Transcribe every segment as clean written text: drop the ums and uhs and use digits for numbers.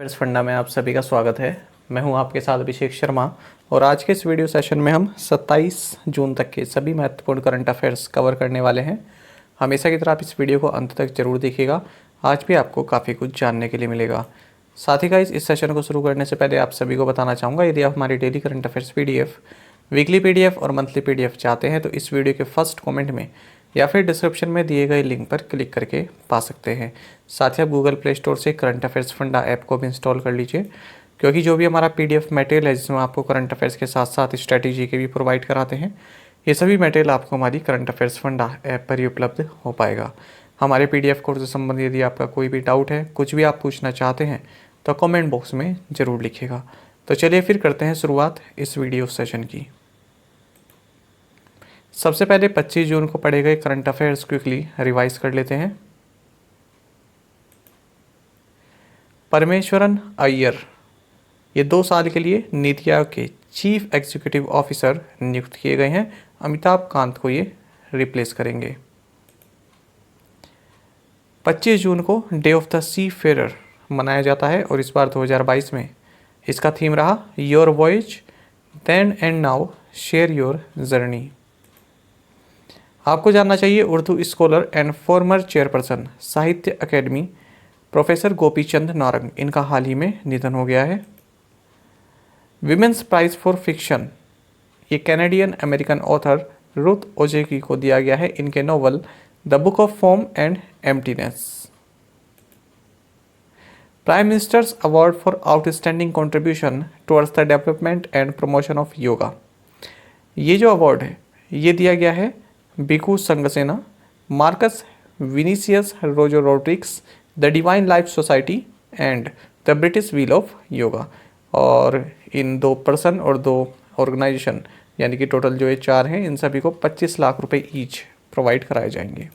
फिर फंडा में आप सभी का स्वागत है। मैं हूं आपके साथ अभिषेक शर्मा और आज के इस वीडियो सेशन में हम 27 जून तक के सभी महत्वपूर्ण करंट अफेयर्स कवर करने वाले हैं। हमेशा की तरह आप इस वीडियो को अंत तक जरूर देखिएगा, आज भी आपको काफ़ी कुछ जानने के लिए मिलेगा। साथ ही गाइस, इस सेशन को शुरू करने से पहले आप सभी को बताना चाहूँगा, यदि आप हमारी daily current affairs PDF, weekly PDF और मंथली PDF चाहते हैं तो इस वीडियो के फर्स्ट कमेंट में या फिर डिस्क्रिप्शन में दिए गए लिंक पर क्लिक करके पा सकते हैं। साथ ही आप गूगल प्ले स्टोर से करंट अफेयर्स फंडा ऐप को भी इंस्टॉल कर लीजिए, क्योंकि जो भी हमारा PDF मटेरियल है जिसमें आपको करंट अफेयर्स के साथ साथ स्ट्रैटेजी के भी प्रोवाइड कराते हैं, ये सभी मटेरियल आपको हमारी करंट अफेयर्स फंडा ऐप पर ही उपलब्ध हो पाएगा। हमारे PDF कोर्स से संबंधित यदि आपका कोई भी डाउट है, कुछ भी आप पूछना चाहते हैं तो कमेंट बॉक्स में ज़रूर लिखिएगा। तो चलिए फिर करते हैं शुरुआत इस वीडियो सेशन की। सबसे पहले 25 जून को पढ़े गए करंट अफेयर्स क्विकली रिवाइज कर लेते हैं। परमेश्वरन अय्यर ये 2 साल के लिए नीति आयोग के चीफ एग्जीक्यूटिव ऑफिसर नियुक्त किए गए हैं। अमिताभ कांत को ये रिप्लेस करेंगे। 25 जून को day of the seafarer मनाया जाता है और इस बार 2022 में इसका थीम रहा your voyage then and now share your journey. आपको जानना चाहिए, Urdu scholar and former chairperson Sahitya Akademi professor Gopi Chand Narang, इनका हाल ही में निधन हो गया है। विमेंस प्राइज फॉर फिक्शन ये Canadian American author Ruth Ozeki को दिया गया है, इनके novel the book of form and emptiness. Prime minister's award for outstanding contribution towards the development and promotion of yoga, ये जो अवार्ड है ये दिया गया है बिकू संगसेना, मार्कस विनीसियस रोजो Rodrigues, the divine life society and the British wheel of yoga. और इन 2 person और 2 ऑर्गेनाइजेशन यानी कि टोटल जो ये 4 हैं, इन सभी को 25 लाख रुपए ईच प्रोवाइड कराए जाएंगे।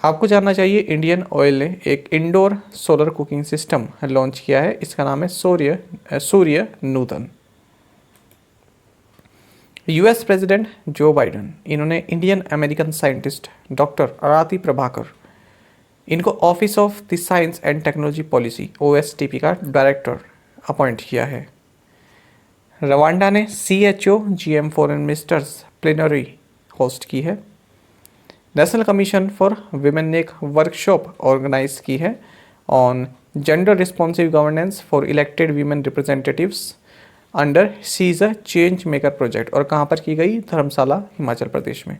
आपको जानना चाहिए, इंडियन ऑयल ने एक indoor solar cooking system launch किया है, इसका नाम है सूर्य नूतन। US प्रेसिडेंट जो बाइडन, इन्होंने इंडियन अमेरिकन साइंटिस्ट डॉक्टर आरती प्रभाकर, इनको office of the science and technology policy OSTP का डायरेक्टर अपॉइंट किया है। रवांडा ने CHO GM foreign ministers plenary host की है। नेशनल कमीशन फॉर विमेन ने एक वर्कशॉप ऑर्गेनाइज की है on gender responsive governance for elected women representatives under sees a change maker project, और कहाँ पर की गई? धर्मशाला, हिमाचल प्रदेश में।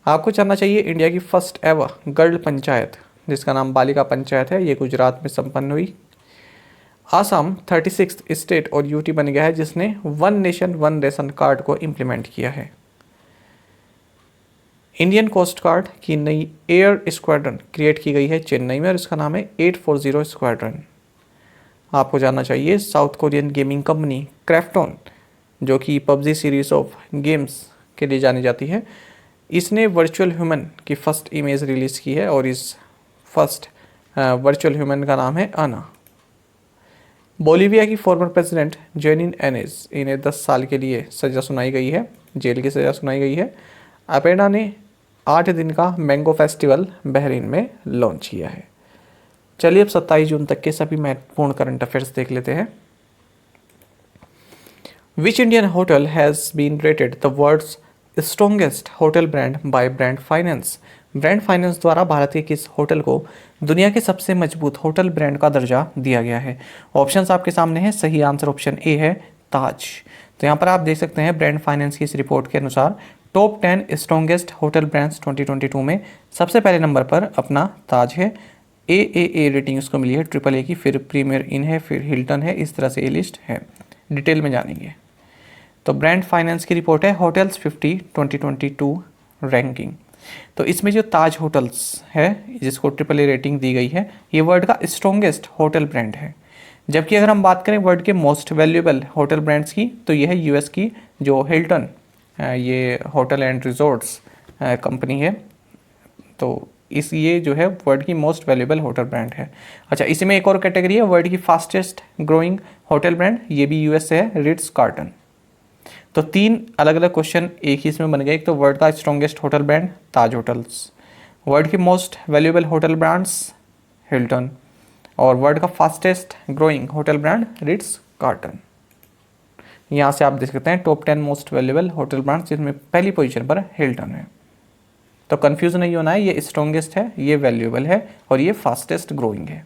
आपको जानना चाहिए, इंडिया की फर्स्ट एवर गर्ल पंचायत जिसका नाम बालिका पंचायत है, ये गुजरात में संपन्न हुई। आसाम 36th स्टेट और UT बन गया है जिसने one nation one ration card को इम्प्लीमेंट किया है। इंडियन कोस्ट गार्ड की नई एयर स्क्वाड्रन क्रिएट की गई है चेन्नई में और इसका नाम है 840 स्क्वाड्रन। आपको जानना चाहिए, south Korean gaming company Krafton, जो कि PUBG सीरीज ऑफ गेम्स के लिए जानी जाती है, इसने वर्चुअल ह्यूमन की फर्स्ट इमेज रिलीज़ की है और इस फर्स्ट वर्चुअल ह्यूमन का नाम है आना। बोलीविया की फॉर्मर प्रेसिडेंट जेनिन एनेज, इन्हें 10 साल के लिए सज़ा सुनाई गई है, जेल की सज़ा सुनाई गई है। अपेडा ने 8 दिन का मैंगो फेस्टिवल बहरीन में लॉन्च किया है। चलिए अब 27 जून तक के सभी महत्वपूर्ण करंट अफेयर्स देख लेते हैं। Which Indian hotel has been rated the world's strongest hotel brand by brand finance? Brand finance द्वारा भारत के किस होटल को दुनिया के सबसे मजबूत होटल ब्रांड का दर्जा दिया गया है? ऑप्शंस आपके सामने हैं। सही आंसर ऑप्शन ए है, ताज। तो यहाँ पर आप देख सकते हैं, ब्रांड फाइनेंस की इस रिपोर्ट के अनुसार टॉप 10 स्ट्रॉन्गेस्ट होटल ब्रांड्स 2022 में सबसे पहले नंबर पर अपना ताज है। AAA रेटिंग उसको मिली है, AAA की, फिर प्रीमियर इन है, फिर हिल्टन है, इस तरह से ये लिस्ट है। डिटेल में जानेंगे तो ब्रांड फाइनेंस की रिपोर्ट है होटल्स 50 2022 रैंकिंग। तो इसमें जो ताज होटल्स है जिसको AAA रेटिंग दी गई है, ये वर्ल्ड का स्ट्रॉन्गेस्ट होटल ब्रांड है। जबकि अगर हम बात करें वर्ल्ड के मोस्ट वैल्यूएबल होटल ब्रांड्स की, तो ये है US की जो हिल्टन, ये होटल एंड रिजॉर्ट्स कंपनी है। तो ये जो है वर्ल्ड की मोस्ट वैल्यूएबल होटल ब्रांड है। अच्छा, इसी में एक और कैटेगरी है वर्ल्ड की फास्टेस्ट ग्रोइंग होटल ब्रांड, ये भी US से है, रिट्स कार्टन। तो 3 अलग अलग क्वेश्चन एक ही इसमें बन गए। एक तो वर्ल्ड का strongest hotel brand Taj hotels, world की most valuable hotel brands Hilton, और वर्ल्ड का fastest growing hotel brand Ritz Carlton. यहाँ से आप देख सकते हैं top 10 most valuable hotel brand, जिसमें पहली पोजीशन पर हिल्टन है। तो कंफ्यूज नहीं होना है, ये स्ट्रॉन्गेस्ट है, ये वैल्यूएबल है और ये फास्टेस्ट ग्रोइंग है।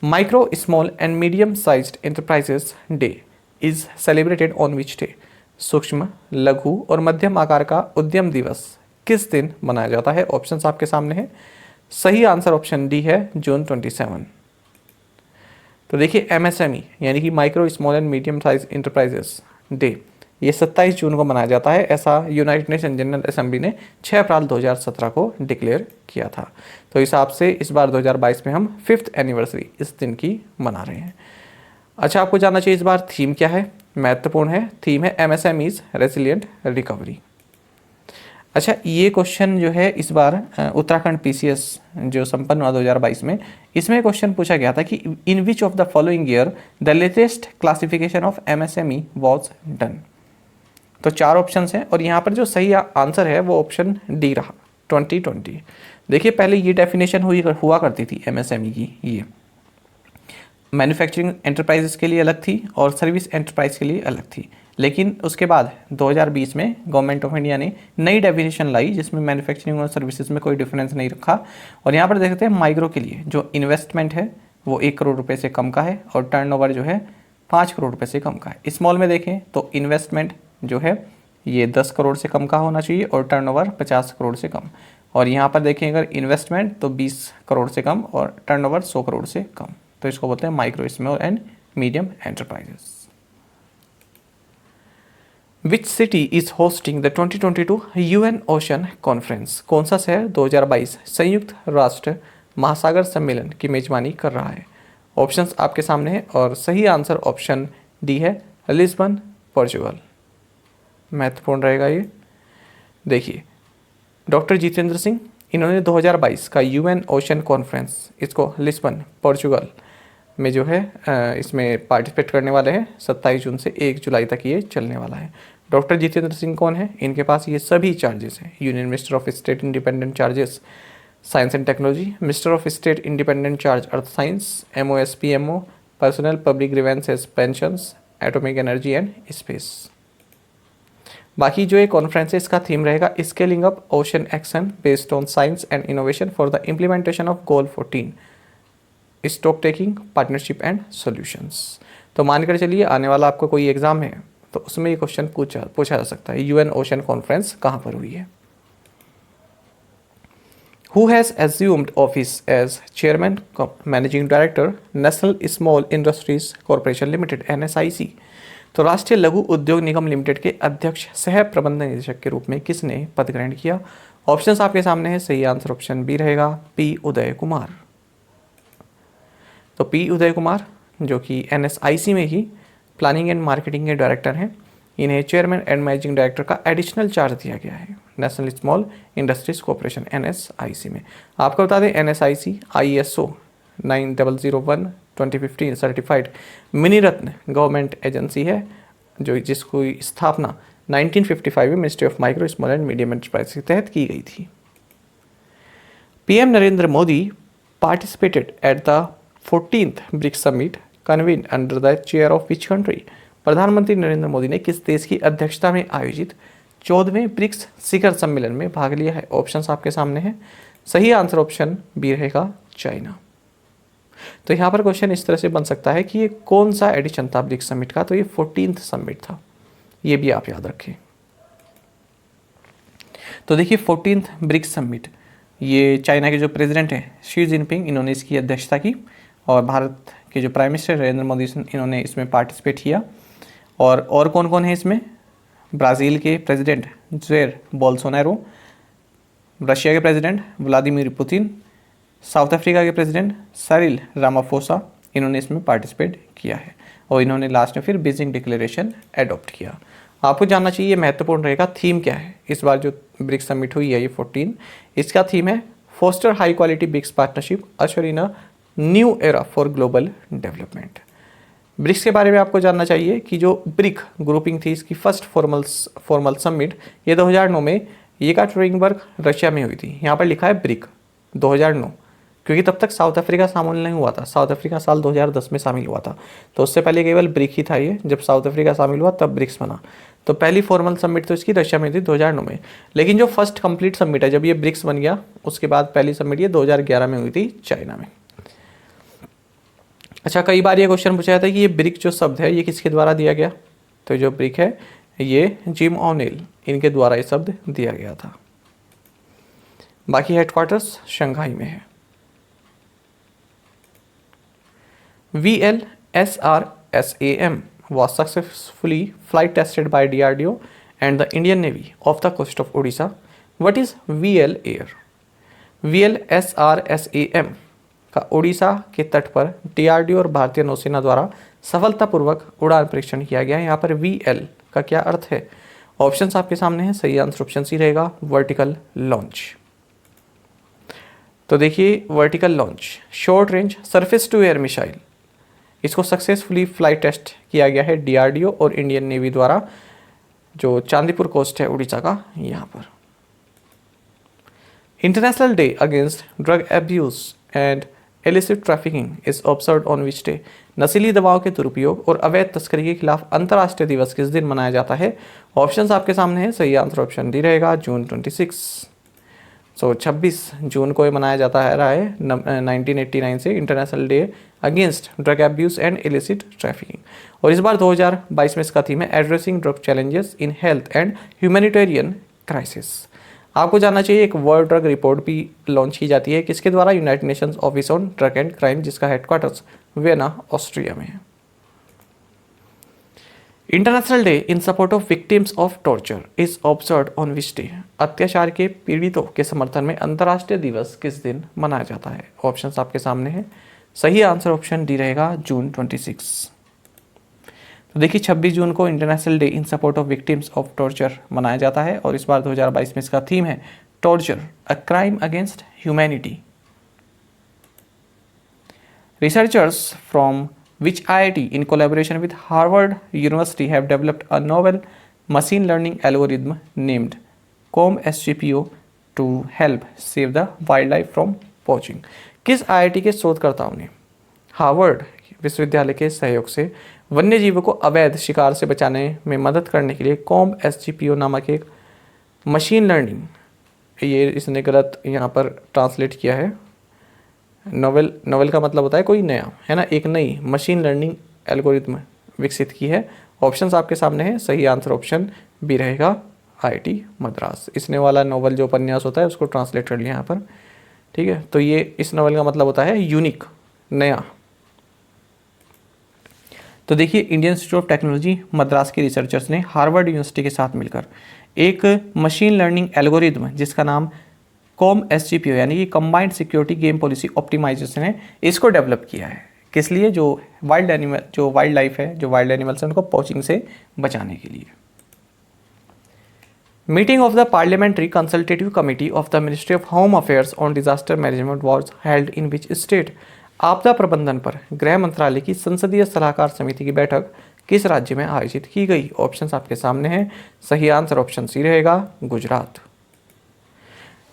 Micro small and medium sized enterprises day is celebrated on which day. सूक्ष्म, लघु और मध्यम आकार का उद्यम दिवस किस दिन मनाया जाता है? ऑप्शंस आपके सामने हैं। सही आंसर ऑप्शन डी है जून 27। तो देखिए एमएसएमई यानी कि micro small and medium size enterprises day, ये 27 जून को मनाया जाता है, ऐसा यूनाइटेड नेशन जनरल असेंबली ने 6 अप्रैल 2017 को डिक्लेयर किया था। तो इस हिसाब से इस बार 2022 में हम 5th एनिवर्सरी इस दिन की मना रहे हैं। अच्छा, आपको जानना चाहिए इस बार थीम क्या है, महत्वपूर्ण है। थीम है एमएसएमईज रेसिलिएंट रिकवरी। अच्छा, ये क्वेश्चन जो है इस बार उत्तराखंड पीसीएस जो संपन्न हुआ 2022 में, इसमें क्वेश्चन पूछा गया था कि in which of the following year the latest classification of MSME was done. तो 4 ऑप्शन हैं और यहाँ पर जो सही आंसर है वो ऑप्शन डी रहा, 2020। देखिए पहले ये डेफिनेशन हुआ करती थी एमएसएमई की, ये मैन्युफैक्चरिंग एंटरप्राइजेस के लिए अलग थी और सर्विस एंटरप्राइज के लिए अलग थी। लेकिन उसके बाद 2020 में गवर्नमेंट ऑफ इंडिया ने नई डेफिनेशन लाई जिसमें मैन्युफैक्चरिंग और सर्विसेज में कोई डिफरेंस नहीं रखा। और यहाँ पर देख सकते हैं माइक्रो के लिए जो इन्वेस्टमेंट है वो 1 करोड़ रुपये से कम का है और टर्नओवर जो है 5 करोड़ रुपये से कम का है। स्मॉल में देखें तो इन्वेस्टमेंट जो है ये 10 करोड़ से कम का होना चाहिए और टर्नओवर 50 करोड़ से कम। और यहाँ पर देखें अगर इन्वेस्टमेंट तो 20 करोड़ से कम और टर्नओवर 100 करोड़ से कम। तो इसको बोलते हैं micro small and medium enterprises. Which city is hosting the 2022 UN ocean conference. कौन सा शहर 2022 संयुक्त राष्ट्र महासागर सम्मेलन की मेजबानी कर रहा है? ऑप्शंस आपके सामने हैं और सही आंसर ऑप्शन डी है लिस्बन, पोर्चुगल। महत्वपूर्ण रहेगा ये। देखिए डॉक्टर जितेंद्र सिंह, इन्होंने 2022 का यूएन ओशन कॉन्फ्रेंस इसको लिस्बन, पोर्चुगल में जो है इसमें पार्टिसिपेट करने वाले हैं। 27 जून से 1 जुलाई तक ये चलने वाला है। डॉक्टर जितेंद्र सिंह कौन है? इनके पास ये सभी चार्जेस हैं, union minister of state independent charges science and technology, minister of state independent charge earth science, MOSPMO, personnel public grievances pensions, atomic energy and space. बाकी जो ये कॉन्फ्रेंस है इसका थीम रहेगा scaling up ocean action based on science and innovation for the implementation of goal 14 stock taking partnership and solutions. तो मानकर चलिए आने वाला आपको कोई एग्जाम है तो उसमें ये क्वेश्चन पूछा जा सकता है, यूएन ओशन कॉन्फ्रेंस कहाँ पर हुई है? Who has assumed office as chairman managing director national small industries corporation limited NSIC। तो राष्ट्रीय लघु उद्योग निगम लिमिटेड के अध्यक्ष सह प्रबंधन निदेशक के रूप में किसने पद ग्रहण किया? ऑप्शंस आपके सामने है। सही आंसर ऑप्शन बी रहेगा पी उदय कुमार। तो पी उदय कुमार जो कि NSIC में ही प्लानिंग एंड मार्केटिंग के डायरेक्टर हैं, इन्हें चेयरमैन एंड मैनेजिंग डायरेक्टर का एडिशनल चार्ज दिया गया है national small industries corporation NSIC में। आपको बता दें NSIC ISO 9001:2015 सर्टिफाइड मिनी रत्न गवर्नमेंट एजेंसी है जो जिसकी स्थापना 1955 में ministry of micro small and medium enterprise के तहत की गई थी। PM Narendra Modi participated at the 14th BRICS summit convened under the chair of which country. प्रधानमंत्री नरेंद्र मोदी ने किस देश की अध्यक्षता में आयोजित 14वें ब्रिक्स शिखर सम्मेलन में भाग लिया है? ऑप्शंस आपके सामने हैं। सही आंसर ऑप्शन बी रहेगा चाइना। तो यहाँ पर क्वेश्चन इस तरह से बन सकता है कि ये कौन सा एडिशन था ब्रिक्स समिट का? तो ये 14th समिट था, ये भी आप याद रखें। तो देखिए 14th ब्रिक्स समिट, ये चाइना के जो प्रेसिडेंट हैं शी जिनपिंग, इन्होंने इसकी अध्यक्षता की और भारत के जो प्राइम मिनिस्टर नरेंद्र मोदी इन्होंने इसमें पार्टिसिपेट किया। और कौन कौन है इसमें? ब्राज़ील के प्रेसिडेंट जेर बोल्सोनारो, रशिया के president Vladimir Putin, south Africa के प्रेसिडेंट साइरिल रामाफोसा, इन्होंने इसमें पार्टिसिपेट किया है और इन्होंने लास्ट में फिर बीजिंग डिक्लेरेशन एडॉप्ट किया। आपको जानना चाहिए महत्वपूर्ण रहेगा थीम क्या है। इस बार जो ब्रिक्स समिट हुई है ये 14, इसका थीम है foster high quality BRICS partnership usher in a new era for global development. BRICS के बारे में आपको जानना चाहिए कि जो ब्रिक ग्रुपिंग थी इसकी फर्स्ट फॉर्मल समिट ये 2009 में येकाटेरिनबर्ग रशिया में हुई थी। यहाँ पर लिखा है ब्रिक 2009, क्योंकि तब तक साउथ अफ्रीका शामिल नहीं हुआ था। साउथ अफ्रीका साल 2010 में शामिल हुआ था, तो उससे पहले केवल ब्रिक ही था ये। जब साउथ अफ्रीका शामिल हुआ तब ब्रिक्स बना। तो पहली फॉर्मल समिट तो इसकी रशिया में थी 2009 में, लेकिन जो फर्स्ट कंप्लीट समिट है जब ये ब्रिक्स बन गया, उसके बाद पहली समिट ये 2011 में हुई थी चाइना में। अच्छा, कई बार ये क्वेश्चन पूछा जाता है कि ये ब्रिक जो शब्द है ये किसके द्वारा दिया गया। तो जो ब्रिक है ये जिम ओनेल, इनके द्वारा ये शब्द दिया गया था। बाकी हेडक्वार्टर्स शंघाई में है। VLSRSAM was successfully flight tested by DRDO and the Indian Navy off the coast of Odisha. What is VL Air? VLSRSAM का ओडिशा के तट पर DRDO और भारतीय नौसेना द्वारा सफलतापूर्वक उड़ान परीक्षण किया गया है। यहाँ पर VL का क्या अर्थ है? ऑप्शंस आपके सामने हैं। सही आंसर ऑप्शन सी रहेगा, वर्टिकल लॉन्च। तो देखिए, vertical launch short range surface to air missile, इसको सक्सेसफुली फ्लाइट टेस्ट किया गया है DRDO और इंडियन नेवी द्वारा, जो चांदीपुर कोस्ट है उड़ीसा का, यहाँ पर। International day against drug abuse and illicit trafficking is observed on which day? नशीली दवाओं के दुरुपयोग और अवैध तस्करी के खिलाफ अंतर्राष्ट्रीय दिवस किस दिन मनाया जाता है? ऑप्शंस आपके सामने हैं। सही आंसर ऑप्शन डी रहेगा, जून 26। 26 जून को ये मनाया जाता है 1989 से, international day against drug abuse and illicit trafficking. और इस बार 2022 में इसका थीम है addressing drug challenges in health and humanitarian crisis. आपको जानना चाहिए एक वर्ल्ड ड्रग रिपोर्ट भी लॉन्च की जाती है, किसके द्वारा? United Nations office on drug and crime, जिसका हेडक्वार्टर्स वियना ऑस्ट्रिया में है। International day in support of victims of torture is observed on which day? अत्याचार के पीड़ितों के समर्थन में अंतर्राष्ट्रीय दिवस किस दिन मनाया जाता है? ऑप्शंस आपके सामने हैं। सही आंसर ऑप्शन डी रहेगा, जून 26। तो देखिए, 26 जून को international day in support of victims of torture मनाया जाता है, और इस बार 2022 में इसका थीम है torture a crime against humanity. Researchers from which IIT in collaboration with Harvard University have developed a novel machine learning algorithm named COMB-SGPO to help save the wildlife from poaching? किस IIT के शोधकर्ताओं ने Harvard विश्वविद्यालय के सहयोग से वन्य जीवों को अवैध शिकार से बचाने में मदद करने के लिए COMB-SGPO नामक एक मशीन लर्निंग, ये इसने गलत यहाँ पर ट्रांसलेट किया है, नोवेल का मतलब होता है कोई नया, है ना, एक नई मशीन लर्निंग एल्गोरिथम विकसित की है। ऑप्शंस आपके सामने हैं। सही आंसर ऑप्शन बी रहेगा, IIT मद्रास। इसने वाला नोवेल जो उपन्यास होता है उसको ट्रांसलेट कर लिया यहाँ पर, ठीक है। तो ये इस नोवेल का मतलब होता है यूनिक, नया। तो देखिए, Indian institute of technology Madras के रिसर्चर्स ने हार्वर्ड यूनिवर्सिटी के साथ मिलकर एक मशीन लर्निंग एल्गोरिथम जिसका नाम COMB-SGPO यानी कि combined security game policy optimisation है, इसको डेवलप किया है। किस लिए? जो वाइल्ड लाइफ है, जो वाइल्ड एनिमल्स हैं, उनको पोचिंग से बचाने के लिए। Meeting of the parliamentary consultative committee of the ministry of home affairs on disaster management was held in which state? आपदा प्रबंधन पर गृह मंत्रालय की संसदीय सलाहकार समिति की बैठक किस राज्य में आयोजित की गई? ऑप्शंस आपके सामने हैं। सही आंसर ऑप्शन सी रहेगा, गुजरात।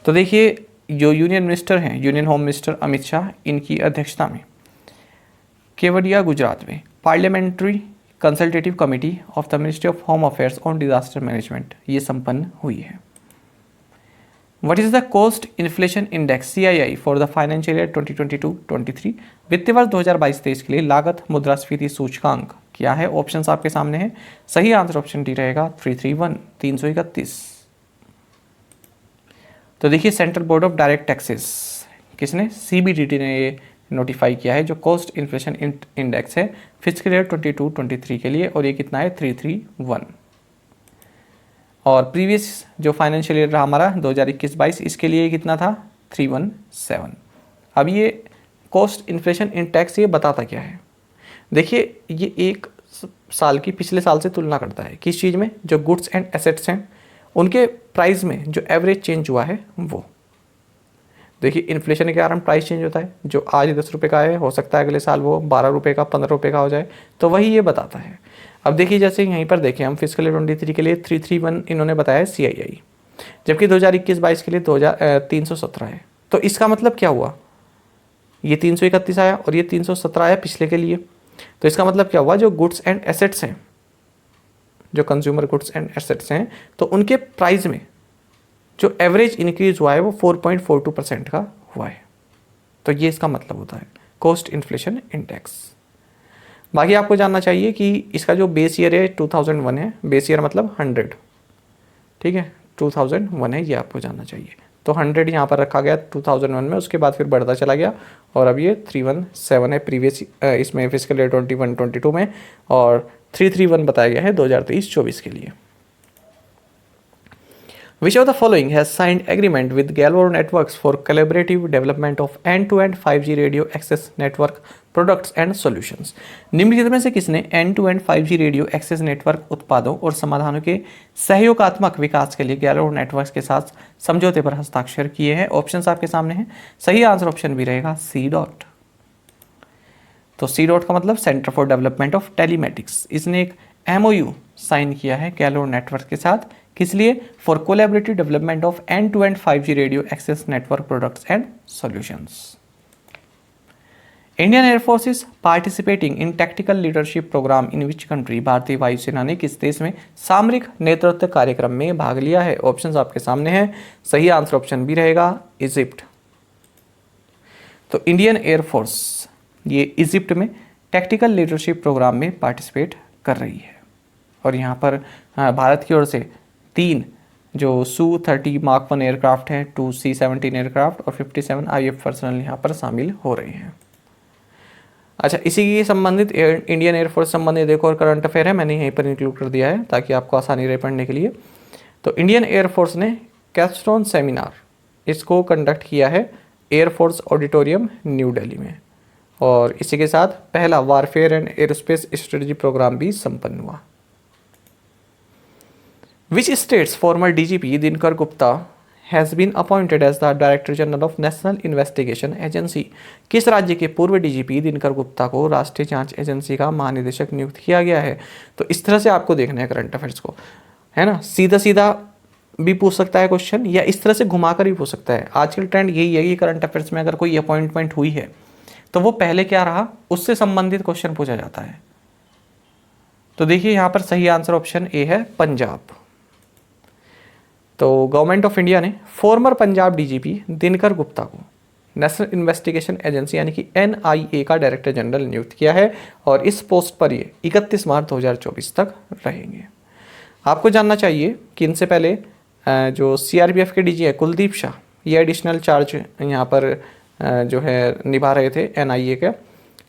तो देखिए, जो यूनियन मिनिस्टर हैं, union home minister Amit Shah, इनकी अध्यक्षता में केवडिया गुजरात में parliamentary consultative committee of the ministry of home affairs on disaster management ये संपन्न हुई है। What is the cost inflation index CII for the financial year 2022-23? वित्तीय वर्ष 2022-23 के लिए लागत मुद्रास्फीति सूचकांक क्या है? ऑप्शंस आपके सामने हैं। सही आंसर ऑप्शन डी रहेगा, 331। तो देखिए, central board of direct taxes, किसने? CBDT ने ये नोटिफाई किया है, जो कॉस्ट इन्फ्लेशन इंडेक्स है फिजिकल ईयर 22-23 के लिए, और ये कितना है? 331। और प्रीवियस जो फाइनेंशियल ईयर रहा हमारा 2021-22, इसके लिए कितना था? 317। अब ये कॉस्ट इन्फ्लेशन इंडेक्स ये बताता क्या है? देखिए, ये एक साल की पिछले साल से तुलना करता है। किस चीज़ में? जो गुड्स एंड एसेट्स हैं उनके प्राइस में जो एवरेज चेंज हुआ है वो। देखिए, इन्फ्लेशन के कारण प्राइस चेंज होता है। जो आज 10 रुपये का है, हो सकता है अगले साल वो 12 रुपये का, 15 रुपये का हो जाए, तो वही ये बताता है। अब देखिए, जैसे यहीं पर देखें हम, फिजिकल ईयर 23 के लिए 331 इन्होंने बताया CII, जबकि 2021-22 के लिए 317 है। तो इसका मतलब क्या हुआ? ये 331 आया और ये 317 आया पिछले के लिए। तो इसका मतलब क्या हुआ, जो गुड्स एंड एसेट्स हैं, जो कंज्यूमर गुड्स एंड एसेट्स हैं, तो उनके प्राइस में जो एवरेज इंक्रीज हुआ है वो 4.42% का हुआ है। तो ये इसका मतलब होता है कॉस्ट इन्फ्लेशन इंडेक्स। बाकी आपको जानना चाहिए कि इसका जो बेस ईयर है 2001 है, बेस ईयर मतलब 100, ठीक है, 2001 है, ये आपको जानना चाहिए। तो 100 यहाँ पर रखा गया 2001 में, उसके बाद फिर बढ़ता चला गया और अब ये 317 है प्रीवियस इसमें फिजिकल ईयर 21-22 में, और 331 बताया गया है 2023-24 के लिए। Which of the following has signed agreement with Galvor Networks for collaborative development of end-to-end 5G radio access network products and solutions? निम्नलिखित में से किसने end-to-end 5G radio access network उत्पादों और समाधानों के सहयोगात्मक विकास के लिए गैलोर नेटवर्क्स के साथ समझौते पर हस्ताक्षर किए हैं? ऑप्शंस आपके सामने हैं। सही आंसर ऑप्शन भी रहेगा सी डॉट। तो सी डॉट का मतलब centre for development of telematics. इसने एक MOU साइन किया है गैलोर नेटवर्क के साथ, किस लिए? For collaborative development of end to end 5G radio access network products and solutions. Indian air force is participating in technical leadership programme in which country? भारतीय वायुसेना ने किस देश में सामरिक नेतृत्व कार्यक्रम में भाग लिया है? ऑप्शंस आपके सामने हैं। सही आंसर ऑप्शन भी रहेगा इजिप्ट। तो इंडियन एयरफोर्स ये इजिप्ट में टेक्निकल लीडरशिप प्रोग्राम में पार्टिसिपेट कर रही है। और यहाँ पर भारत की ओर से 3 जो Su-30 Mark 1 एयरक्राफ्ट हैं, 2 C-17 एयरक्राफ्ट और 57 IF पर्सनल यहाँ पर शामिल हो रहे हैं। अच्छा, इसी के संबंधित इंडियन एयरफोर्स संबंधित एक और करंट अफेयर है, मैंने यहीं पर इंक्लूड कर दिया है ताकि आपको आसानी रहे पढ़ने के लिए। तो इंडियन एयरफोर्स ने कैप्स्टोन सेमिनार इसको कंडक्ट किया है एयरफोर्स ऑडिटोरियम न्यू दिल्ली में, और इसी के साथ पहला warfare and aerospace strategy programme भी संपन्न हुआ। Which state's former DGP Dinkar Gupta has been appointed as the Director General of National Investigation Agency? किस राज्य के पूर्व DGP दिनकर गुप्ता को राष्ट्रीय जांच एजेंसी का महानिदेशक नियुक्त किया गया है? तो इस तरह से आपको देखना है करंट अफेयर्स को, है ना। सीधा सीधा भी पूछ सकता है क्वेश्चन, या इस तरह से घुमाकर भी पूछ सकता है। आजकल ट्रेंड यही है कि करंट अफेयर्स में अगर कोई अपॉइंटमेंट हुई है तो वो पहले क्या रहा उससे संबंधित क्वेश्चन पूछा जाता है। तो देखिए यहाँ पर सही आंसर ऑप्शन ए है पंजाब। तो गवर्नमेंट ऑफ इंडिया ने फॉर्मर पंजाब DGP दिनकर गुप्ता को नेशनल इन्वेस्टिगेशन एजेंसी यानी कि NIA का डायरेक्टर जनरल नियुक्त किया है, और इस पोस्ट पर ये 31 मार्च 2024 तक रहेंगे। आपको जानना चाहिए कि इनसे पहले जो CRPF के DG है कुलदीप शाह, ये एडिशनल चार्ज यहाँ पर जो है निभा रहे थे NIA का,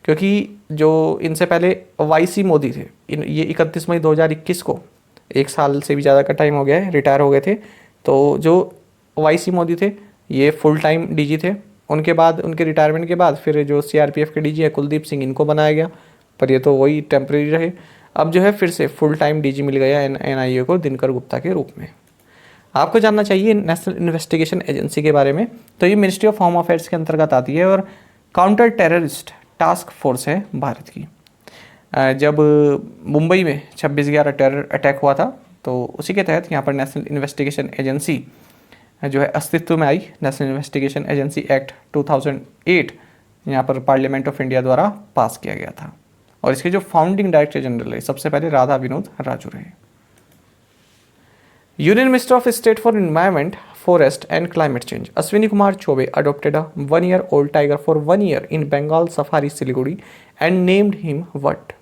क्योंकि जो इनसे पहले YC मोदी थे, ये 31 मई 2021 को, 1 साल से भी ज़्यादा का टाइम हो गया है, रिटायर हो गए थे। तो जो YC मोदी थे ये फुल टाइम DG थे। उनके बाद उनके रिटायरमेंट के बाद फिर जो CRPF के DG है कुलदीप सिंह, इनको बनाया गया, पर ये तो वही टेम्प्रेरी रहे। अब जो है फिर से फुल टाइम DG मिल गया NIA को दिनकर गुप्ता के रूप में। आपको जानना चाहिए नेशनल इन्वेस्टिगेशन एजेंसी के बारे में। तो ये मिनिस्ट्री ऑफ होम अफेयर्स के अंतर्गत आती है और काउंटर टेररिस्ट टास्क फोर्स है भारत की। जब मुंबई में 26/11 टेरर अटैक हुआ था तो उसी के तहत यहाँ पर नेशनल इन्वेस्टिगेशन एजेंसी जो है अस्तित्व में आई। नेशनल इन्वेस्टिगेशन एजेंसी एक्ट 2008 यहाँ पर पार्लियामेंट ऑफ इंडिया द्वारा पास किया गया था, और इसके जो फाउंडिंग डायरेक्टर जनरल है सबसे पहले राधा विनोद राजू रहे। Union minister of state for environment, forest and climate change Ashwini Kumar Choubey adopted a 1-year-old tiger for 1 year in Bengal Safari Siliguri and named him what?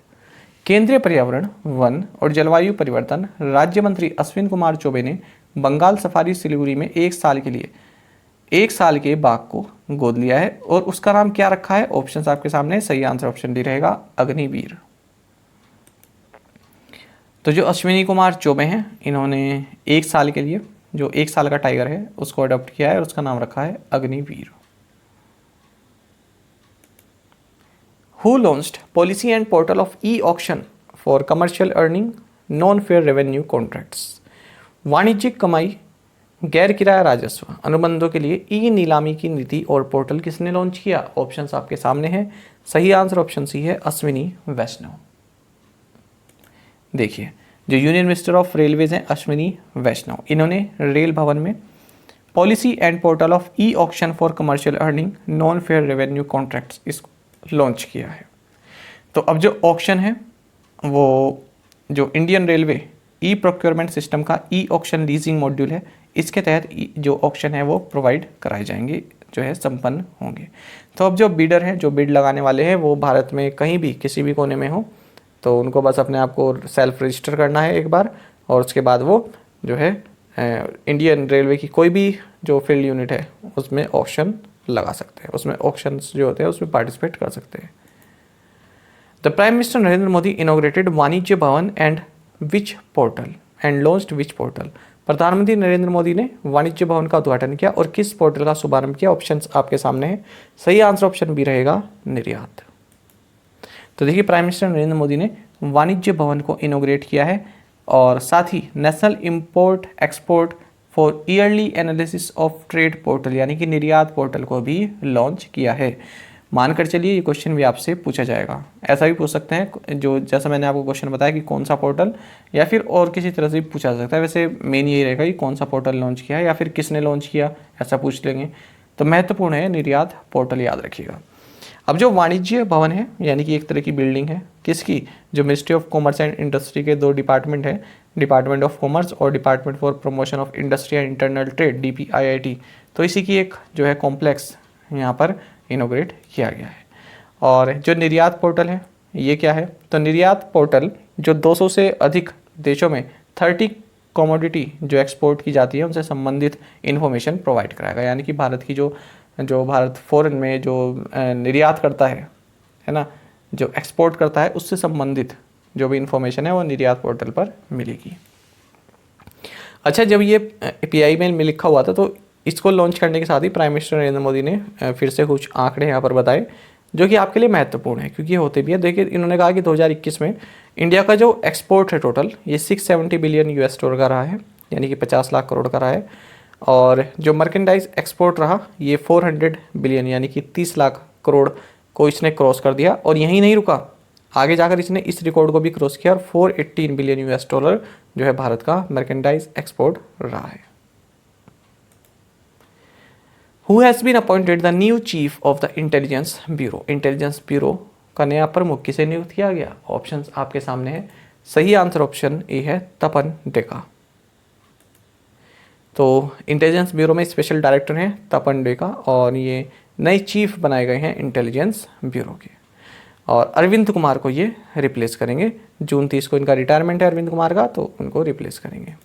केंद्रीय पर्यावरण, वन और जलवायु परिवर्तन राज्य मंत्री अश्विन कुमार चौबे ने बंगाल सफारी सिलीगुड़ी में 1 साल के लिए 1 साल के बाघ को गोद लिया है, और उसका नाम क्या रखा है? ऑप्शंस आपके सामने। सही आंसर ऑप्शन डी रहेगा अग्निवीर। तो जो अश्विनी कुमार चौबे हैं इन्होंने 1 साल के लिए जो 1 साल का टाइगर है उसको अडॉप्ट किया है और उसका नाम रखा है Agniveer. Who launched policy and portal of e-auction for commercial earning non-fair revenue contracts? वाणिज्यिक कमाई, गैर किराया राजस्व अनुबंधों के लिए ई नीलामी की नीति और पोर्टल किसने लॉन्च किया? ऑप्शंस आपके सामने हैं। सही आंसर ऑप्शन सी है अश्विनी वैष्णव। देखिए जो यूनियन मिनिस्टर ऑफ रेलवेज हैं अश्विनी वैष्णव, इन्होंने रेल भवन में policy and portal of e auction for commercial earning non fair revenue contracts इसको लॉन्च किया है। तो अब जो ऑक्शन है वो जो Indian railway e procurement system का ई ऑक्शन लीजिंग मॉड्यूल है, इसके तहत जो ऑक्शन है वो प्रोवाइड कराए जाएंगे, जो है संपन्न होंगे। तो अब जो बिडर हैं, जो बिड लगाने वाले हैं, वो भारत में कहीं भी किसी भी कोने में हो, तो उनको बस अपने आप को सेल्फ रजिस्टर करना है एक बार, और उसके बाद वो जो है इंडियन रेलवे की कोई भी जो फील्ड यूनिट है उसमें ऑक्शन लगा सकते हैं, उसमें ऑक्शंस जो होते हैं उसमें पार्टिसिपेट कर सकते हैं। The prime minister Narendra Modi inaugurated वाणिज्य भवन and which portal and launched which portal. प्रधानमंत्री नरेंद्र मोदी ने वाणिज्य भवन का उद्घाटन किया और किस पोर्टल का शुभारंभ किया? ऑप्शंस आपके सामने है। सही आंसर ऑप्शन बी रहेगा, निर्यात। तो देखिए, प्राइम मिनिस्टर नरेंद्र मोदी ने वाणिज्य भवन को इनॉग्रेट किया है और साथ ही national import export for yearly analysis of trade portal यानी कि निर्यात पोर्टल को भी लॉन्च किया है। मानकर चलिए ये क्वेश्चन भी आपसे पूछा जाएगा। ऐसा भी पूछ सकते हैं, जो जैसा मैंने आपको क्वेश्चन बताया कि कौन सा पोर्टल, या फिर और किसी तरह से भी पूछा जा सकता है। वैसे मेन यही रहेगा कि कौन सा पोर्टल लॉन्च किया है या फिर किसने लॉन्च किया, ऐसा पूछ लेंगे। तो महत्वपूर्ण है निर्यात पोर्टल, याद रखिएगा। अब जो वाणिज्य भवन है यानी कि एक तरह की बिल्डिंग है, किसकी? जो ministry of commerce and industry के दो डिपार्टमेंट हैं, डिपार्टमेंट ऑफ कॉमर्स और department for promotion of industry and internal trade DPIIT। तो इसी की एक जो है कॉम्प्लेक्स यहाँ पर इनोग्रेट किया गया है। और जो निर्यात पोर्टल है ये क्या है? तो निर्यात पोर्टल जो 200 से अधिक देशों में 30 कमोडिटी जो एक्सपोर्ट की जाती है उनसे संबंधित इन्फॉर्मेशन प्रोवाइड कराएगा। यानी कि भारत की जो भारत फॉरेन में जो निर्यात करता है ना, जो एक्सपोर्ट करता है, उससे संबंधित जो भी इंफॉर्मेशन है वो निर्यात पोर्टल पर मिलेगी। अच्छा, जब ये PI में लिखा हुआ था तो इसको लॉन्च करने के साथ ही प्राइम मिनिस्टर नरेंद्र मोदी ने फिर से कुछ आंकड़े यहाँ पर बताए जो कि आपके लिए महत्वपूर्ण है, क्योंकि होते भी है। देखिए, इन्होंने कहा कि 2021 में इंडिया का जो एक्सपोर्ट है टोटल, ये 670 बिलियन US डॉलर का रहा है, यानी कि 50 लाख करोड़ का रहा है। और जो मर्केंडाइज एक्सपोर्ट रहा ये 400 बिलियन यानी कि 30 लाख करोड़ को इसने क्रॉस कर दिया। और यहीं नहीं रुका, आगे जाकर इसने इस रिकॉर्ड को भी क्रॉस किया और 418 बिलियन US डॉलर जो है भारत का मर्केंडाइज एक्सपोर्ट रहा है। Who has been appointed the new chief of the intelligence bureau? Intelligence bureau का नया प्रमुख किसे नियुक्त किया गया? ऑप्शंस आपके सामने है। सही आंसर ऑप्शन ए है, तपन डेका। तो इंटेलिजेंस ब्यूरो में स्पेशल डायरेक्टर हैं तपन डेका और ये नए चीफ बनाए गए हैं इंटेलिजेंस ब्यूरो के। और अरविंद कुमार को ये रिप्लेस करेंगे। जून 30 को इनका रिटायरमेंट है अरविंद कुमार का, तो उनको रिप्लेस करेंगे।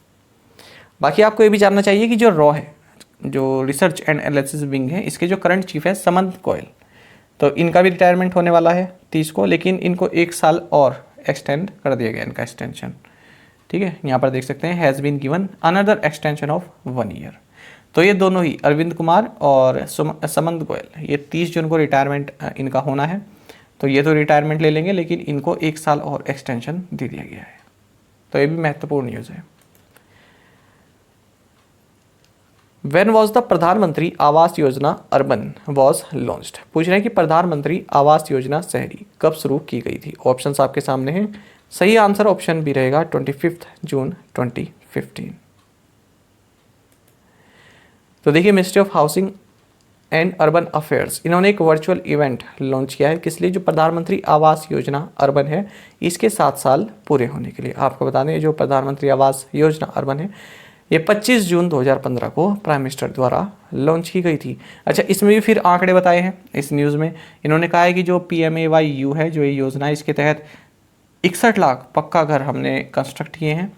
बाकी आपको ये भी जानना चाहिए कि जो रॉ है, जो रिसर्च एंड एनालिसिस विंग है, इसके जो करंट चीफ है समंत गोयल, तो इनका भी रिटायरमेंट होने वाला है 30 को, लेकिन इनको 1 साल और एक्सटेंड कर दिया गया, इनका एक्सटेंशन। ठीक है, यहाँ पर देख सकते हैं has been given another extension of 1 year. तो ये दोनों ही अरविंद कुमार और समंत गोयल, ये 30 जून को रिटायरमेंट इनका होना है, तो ये तो रिटायरमेंट ले लेंगे, लेकिन इनको 1 साल और एक्सटेंशन दे दिया गया है। तो ये भी महत्वपूर्ण न्यूज़ है। When was the प्रधानमंत्री Awas Yojana urban was launched? पूछ रहे हैं कि प्रधानमंत्री आवास योजना शहरी कब शुरू की गई थी? ऑप्शंस आपके सामने हैं। सही आंसर ऑप्शन बी रहेगा 25 जून 2015। तो देखिए, ministry of housing and urban affairs, इन्होंने एक वर्चुअल इवेंट लॉन्च किया है। किस लिए? जो प्रधानमंत्री आवास योजना अर्बन है इसके 7 साल पूरे होने के लिए। आपको बता दें, जो प्रधानमंत्री आवास योजना अर्बन है ये 25 जून 2015 को प्राइम मिनिस्टर द्वारा लॉन्च की गई थी। अच्छा, इसमें भी फिर आंकड़े बताए हैं इस न्यूज़ में। इन्होंने कहा है कि जो PMAYU है, जो ये योजना है, इसके तहत 61 लाख पक्का घर हमने कंस्ट्रक्ट किए हैं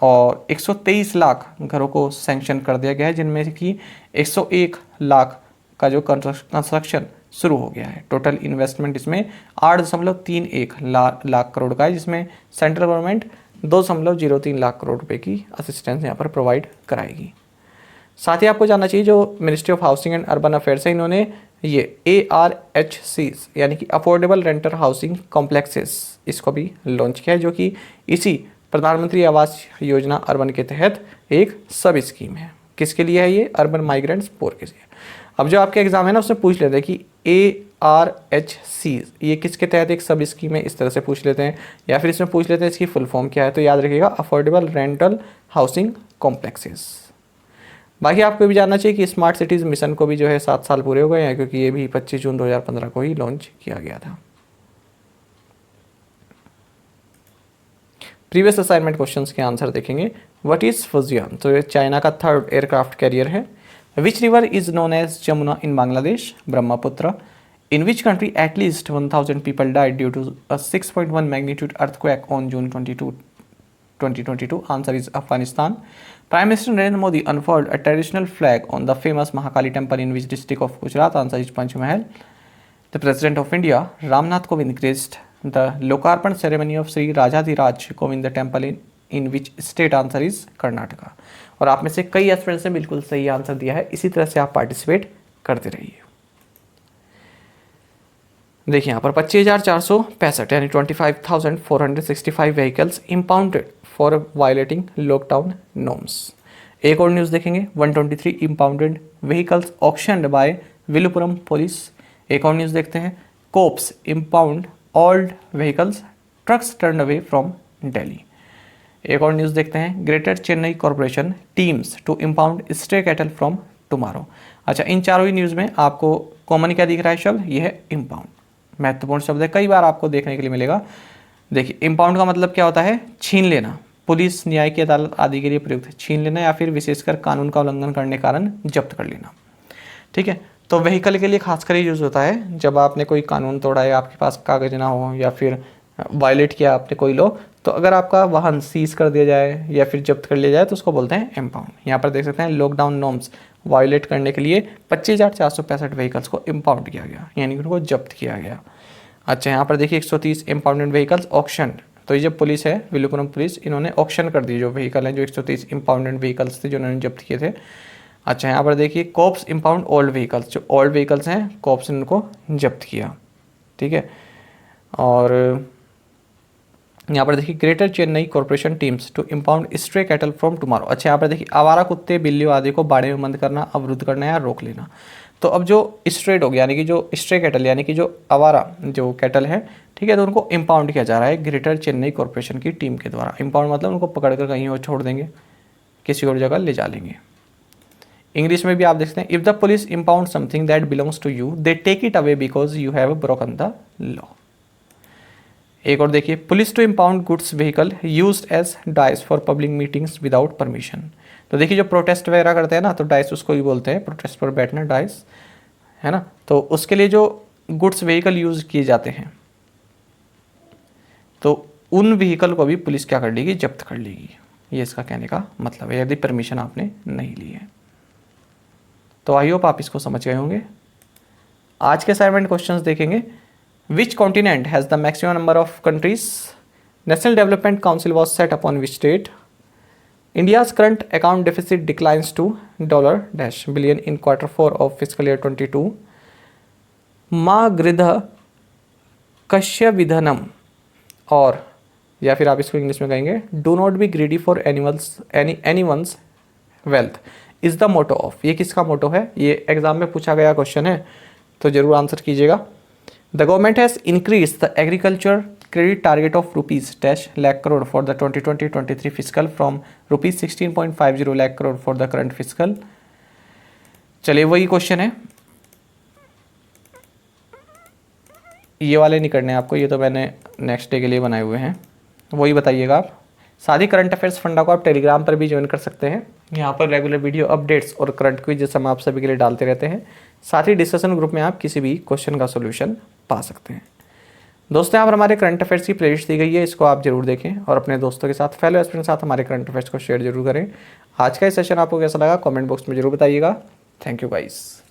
और 123 लाख घरों को सैंक्शन कर दिया गया है, जिनमें से कि 101 लाख का जो कंस्ट्रक्शन शुरू हो गया है। टोटल इन्वेस्टमेंट इसमें 8.31 लाख करोड़ का है, जिसमें सेंट्रल गवर्नमेंट 2.03 लाख करोड़ रुपए की असिस्टेंस यहाँ पर प्रोवाइड कराएगी। साथ ही आपको जानना चाहिए, जो ministry of housing and urban affairs है, इन्होंने ये ARHCs यानी कि अफोर्डेबल रेंटल हाउसिंग कॉम्प्लेक्सेस, इसको भी लॉन्च किया है, जो कि इसी प्रधानमंत्री आवास योजना अर्बन के तहत एक सब स्कीम है। किसके लिए है ये? अर्बन माइग्रेंट्स पोर के लिए। अब जो आपके एग्जाम है ना, उसमें पूछ लेते हैं कि ARHCs ये किसके तहत एक सब स्कीम है, इस तरह से पूछ लेते हैं, या फिर इसमें पूछ लेते हैं इसकी फुल फॉर्म क्या है। तो याद रखिएगा, अफोर्डेबल रेंटल हाउसिंग कॉम्प्लेक्सेस। बाकी आपको भी जानना चाहिए कि स्मार्ट सिटीज़ मिशन को भी जो है 7 साल पूरे हो गए हैं, क्योंकि ये भी 25 जून 2015 को ही लॉन्च किया गया था। प्रीवियस असाइनमेंट क्वेश्चंस के आंसर देखेंगे। What is Fujian? तो ये चाइना का 3rd एयरक्राफ्ट कैरियर है। Which river is known as Jamuna in Bangladesh? Brahmaputra. In which country at least 1000 people died due to a 6.1 magnitude earthquake on June 2022? Answer is Afghanistan. Prime Minister Narendra Modi unfurled a traditional flag on the famous Mahakali temple in which district of Gujarat? Answer is Panchmahal. The President of India, Ramnath Kovind, graced the Lokarpan ceremony of Sri Rajadhiraj Kovind temple in which state? Answer is Karnataka. और आप में से कई aspirants ने बिल्कुल सही answer दिया है। इसी तरह से आप पार्टिसिपेट करते रहिए। देखिए यहाँ पर 25,465 यानी 25,465 vehicles impounded for violating lockdown norms. एक और न्यूज़ देखेंगे। 123 impounded vehicles auctioned by Villupuram police. एक और न्यूज़ देखते हैं। Cops impound old vehicles, trucks turn away from Delhi. एक और न्यूज़ देखते हैं। Greater Chennai corporation teams to impound stray cattle from tomorrow. अच्छा, इन चारों ही न्यूज़ में आपको कॉमन क्या दिख रहा है शब्द? ये है इम्पाउंड। महत्वपूर्ण शब्द है, कई बार आपको देखने के लिए मिलेगा। देखिए, इम्पाउंड का मतलब क्या होता है? छीन लेना। पुलिस, न्याय की अदालत आदि के लिए प्रयुक्त है। छीन लेना या फिर विशेषकर कानून का उल्लंघन करने के कारण जब्त कर लेना। ठीक है, तो व्हीकल के लिए खासकर यूज होता है जब आपने कोई कानून तोड़ा है, आपके पास कागज ना हो या फिर वायलेट किया आपने कोई लॉ, तो अगर आपका वाहन सीज कर दिया जाए या फिर जब्त कर लिया जाए तो उसको बोलते हैं इम्पाउंड। यहाँ पर देख सकते हैं लॉकडाउन नॉर्म्स वायलेट करने के लिए 25,465 व्हीकल्स को इम्पाउंड किया गया, यानी कि उनको जब्त किया गया। अच्छा, यहाँ पर देखिए 130 इम्पाउंडेड व्हीकल्स ऑक्शन। तो ये जो पुलिस है, विलुपुरम पुलिस, इन्होंने ऑक्शन कर दी जो व्हीकल हैं, जो 130 इम्पाउंडेड व्हीकल्स थे जो उन्होंने जब्त किए थे। अच्छा, यहाँ पर देखिए कॉप्स इम्पाउंड ओल्ड व्हीकल्स, जो ओल्ड व्हीकल्स हैं कॉप्स ने उनको जब्त किया। ठीक है, और यहाँ पर देखिए greater Chennai corporation teams to impound stray cattle from tomorrow. अच्छा, यहाँ पर देखिए आवारा कुत्ते, बिल्लियों आदि को बाड़े में बंद करना, अवरुद्ध करना या रोक लेना। तो अब जो स्ट्रेट हो गया, यानी कि जो स्ट्रे कैटल यानी कि जो आवारा जो कैटल है, ठीक है, तो उनको इम्पाउंड किया जा रहा है ग्रेटर चेन्नई कॉर्पोरेशन की टीम के द्वारा। इम्पाउंड मतलब उनको पकड़कर कहीं और छोड़ देंगे, किसी और जगह ले जा लेंगे। इंग्लिश में भी आप देखते हैं, if the police impound something that belongs to you they take it away because you have broken the law. एक और देखिए, police to impound goods vehicle used as dais for public meetings without permission. तो देखिए जो protest वगैरह करते हैं ना, तो डाइस उसको ही बोलते हैं, प्रोटेस्ट पर बैठना डाइस, है ना। तो उसके लिए जो गुड्स व्हीकल यूज किए जाते हैं, तो उन व्हीकल को भी पुलिस क्या कर लेगी? जब्त कर लेगी। ये इसका कहने का मतलब है, यदि परमिशन आपने नहीं ली है। तो आई होप आप इसको समझ गए होंगे। आज के असाइनमेंट क्वेश्चंस देखेंगे। Which continent has the maximum number of countries? National development council was set upon which state? India's current account deficit declines to $billion in Q4 of fiscal year 22. माँ गृध कश्य विधनम, और या फिर आप इसको इंग्लिश में कहेंगे do not be greedy for anyone's wealth is the motto of. ये किसका मोटो है? ये एग्जाम में पूछा गया क्वेश्चन है, तो जरूर आंसर कीजिएगा। The government has increase the agriculture credit target of rupees lakh crore for the 2020-23 fiscal from rupees 16.50 lakh crore for the current fiscal। चलिए वही क्वेश्चन है, ये वाले नहीं करने आपको, ये तो मैंने नेक्स्ट डे के लिए बनाए हुए हैं, वही बताइएगा आप। साथ ही करंट अफेयर्स फंडा को आप टेलीग्राम पर भी ज्वाइन कर सकते हैं। यहाँ पर रेगुलर वीडियो अपडेट्स और करंट क्विज हम आप सभी के लिए डालते रहते हैं। साथ ही डिस्कशन ग्रुप में आप किसी भी क्वेश्चन का सोल्यूशन पा सकते हैं। दोस्तों, यहाँ पर हमारे करंट अफेयर्स की प्लेलिस्ट दी गई है, इसको आप जरूर देखें और अपने दोस्तों के साथ, फेलो एस्पिरेंट्स के साथ हमारे करंट अफेयर्स को शेयर जरूर करें। आज का ये सेशन आपको कैसा लगा कमेंट बॉक्स में जरूर बताइएगा। Thank you guys.